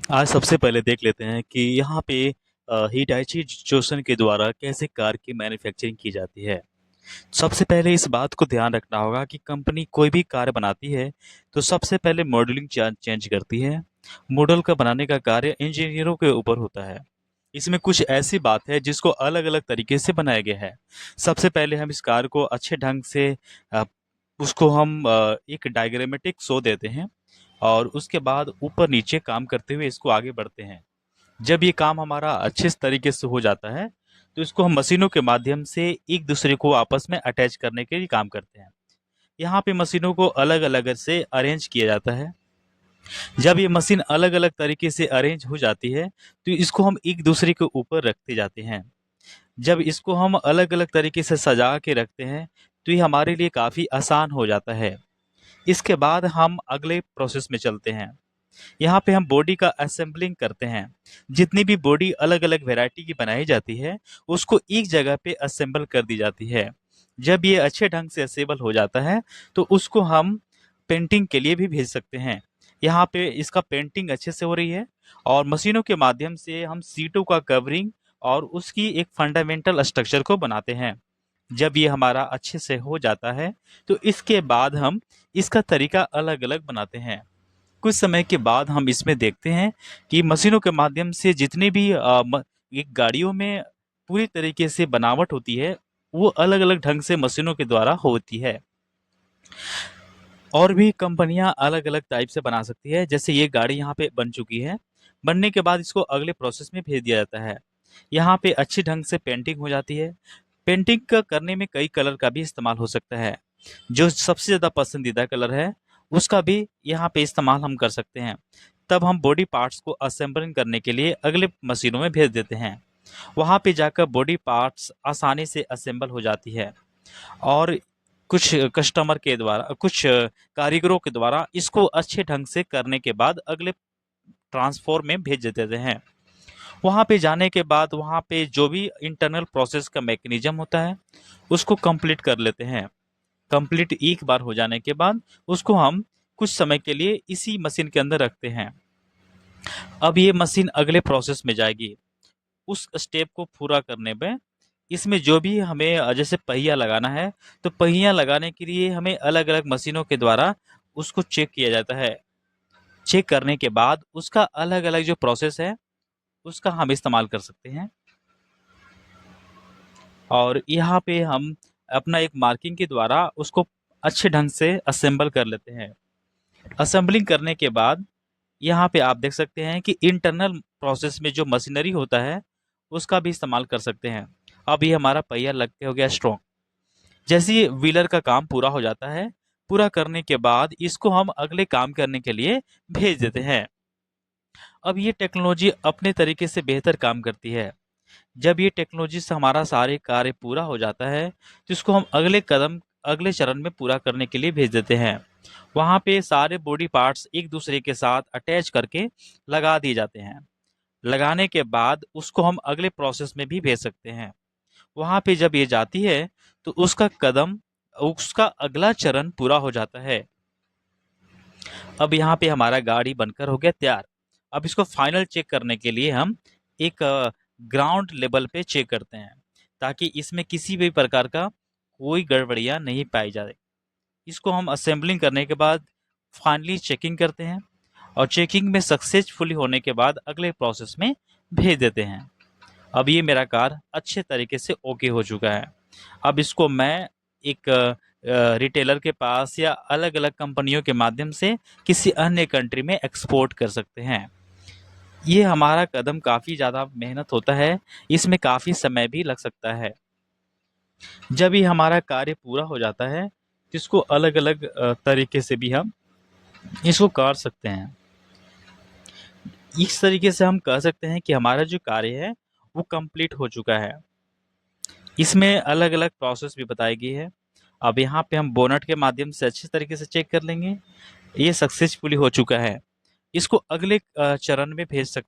आज सबसे पहले देख लेते हैं कि यहाँ पे हिटाची जोसन के द्वारा कैसे कार की मैन्युफैक्चरिंग की जाती है। सबसे पहले इस बात को ध्यान रखना होगा कि कंपनी कोई भी कार बनाती है तो सबसे पहले मॉडलिंग चेंज करती है। मॉडल का बनाने का कार्य इंजीनियरों के ऊपर होता है। इसमें कुछ ऐसी बात है जिसको अलग अलग तरीके से बनाया गया है। सबसे पहले हम इस कार को अच्छे ढंग से अ, उसको हम एक डायग्रामेटिक शो देते हैं और उसके बाद ऊपर नीचे काम करते हुए इसको आगे बढ़ते हैं। जब ये काम हमारा अच्छे तरीके से हो जाता है तो इसको हम मशीनों के माध्यम से एक दूसरे को आपस में अटैच करने के लिए काम करते हैं। यहाँ पे मशीनों को अलग अलग से अरेंज किया जाता है। जब ये मशीन अलग अलग तरीके से अरेंज हो जाती है तो इसको हम एक दूसरे के ऊपर रखते जाते हैं। जब इसको हम अलग अलग तरीके से सजा के रखते हैं तो ये हमारे लिए काफ़ी आसान हो जाता है। इसके बाद हम अगले प्रोसेस में चलते हैं। यहाँ पे हम बॉडी का असेंबलिंग करते हैं। जितनी भी बॉडी अलग अलग वैरायटी की बनाई जाती है उसको एक जगह पे असेंबल कर दी जाती है। जब ये अच्छे ढंग से असेंबल हो जाता है तो उसको हम पेंटिंग के लिए भी भेज सकते हैं। यहाँ पे इसका पेंटिंग अच्छे से हो रही है और मशीनों के माध्यम से हम सीटों का कवरिंग और उसकी एक फंडामेंटल स्ट्रक्चर को बनाते हैं। जब ये हमारा अच्छे से हो जाता है तो इसके बाद हम इसका तरीका अलग अलग बनाते हैं। कुछ समय के बाद हम इसमें देखते हैं कि मशीनों के माध्यम से जितने भी एक गाड़ियों में पूरी तरीके से बनावट होती है वो अलग अलग ढंग से मशीनों के द्वारा होती है। और भी कंपनियां अलग अलग टाइप से बना सकती है। जैसे ये गाड़ी यहाँ पे बन चुकी है, बनने के बाद इसको अगले प्रोसेस में भेज दिया जाता है। यहाँ पे अच्छी ढंग से पेंटिंग हो जाती है। पेंटिंग का करने में कई कलर का भी इस्तेमाल हो सकता है। जो सबसे ज़्यादा पसंदीदा कलर है उसका भी यहाँ पे इस्तेमाल हम कर सकते हैं। तब हम बॉडी पार्ट्स को असेंबलिंग करने के लिए अगले मशीनों में भेज देते हैं। वहाँ पे जाकर बॉडी पार्ट्स आसानी से असेंबल हो जाती है और कुछ कस्टमर के द्वारा कुछ कारीगरों के द्वारा इसको अच्छे ढंग से करने के बाद अगले ट्रांसफॉर्म में भेज देते हैं। वहाँ पे जाने के बाद वहाँ पे जो भी इंटरनल प्रोसेस का मैकेनिज्म होता है उसको कंप्लीट कर लेते हैं। कंप्लीट एक बार हो जाने के बाद उसको हम कुछ समय के लिए इसी मशीन के अंदर रखते हैं। अब ये मशीन अगले प्रोसेस में जाएगी। उस स्टेप को पूरा करने में इसमें जो भी हमें जैसे पहिया लगाना है तो पहिया लगाने के लिए हमें अलग अलग मशीनों के द्वारा उसको चेक किया जाता है। चेक करने के बाद उसका अलग अलग जो प्रोसेस है उसका हम इस्तेमाल कर सकते हैं। और यहाँ पे हम अपना एक मार्किंग के द्वारा उसको अच्छे ढंग से असेंबल कर लेते हैं। असेंबलिंग करने के बाद यहाँ पे आप देख सकते हैं कि इंटरनल प्रोसेस में जो मशीनरी होता है उसका भी इस्तेमाल कर सकते हैं। अब ये हमारा पहिया लग के हो गया स्ट्रॉन्ग। जैसे ही व्हीलर का काम पूरा हो जाता है, पूरा करने के बाद इसको हम अगले काम करने के लिए भेज देते हैं। अब ये टेक्नोलॉजी अपने तरीके से बेहतर काम करती है। जब ये टेक्नोलॉजी से हमारा सारे कार्य पूरा हो जाता है तो इसको हम अगले चरण में पूरा करने के लिए भेज देते हैं। वहाँ पे सारे बॉडी पार्ट्स एक दूसरे के साथ अटैच करके लगा दिए जाते हैं। लगाने के बाद उसको हम अगले प्रोसेस में भी भेज सकते हैं। वहाँ पे जब ये जाती है तो उसका अगला चरण पूरा हो जाता है। अब यहाँ पे हमारा गाड़ी बनकर हो गया तैयार। अब इसको फाइनल चेक करने के लिए हम एक ग्राउंड लेवल पे चेक करते हैं ताकि इसमें किसी भी प्रकार का कोई गड़बड़ियाँ नहीं पाई जाए। इसको हम असेंबलिंग करने के बाद फाइनली चेकिंग करते हैं और चेकिंग में सक्सेसफुली होने के बाद अगले प्रोसेस में भेज देते हैं। अब ये मेरा कार अच्छे तरीके से ओके हो चुका है। अब इसको मैं एक रिटेलर के पास या अलग अलग कंपनियों के माध्यम से किसी अन्य कंट्री में एक्सपोर्ट कर सकते हैं। ये हमारा कदम काफ़ी ज़्यादा मेहनत होता है, इसमें काफ़ी समय भी लग सकता है। जब ये हमारा कार्य पूरा हो जाता है तो इसको अलग अलग तरीके से भी हम इसको कर सकते हैं। इस तरीके से हम कह सकते हैं कि हमारा जो कार्य है वो कंप्लीट हो चुका है। इसमें अलग अलग प्रोसेस भी बताई गई है। अब यहाँ पे हम बोनट के माध्यम से अच्छे तरीके से चेक कर लेंगे। ये सक्सेसफुली हो चुका है। इसको अगले चरण में भेज सकते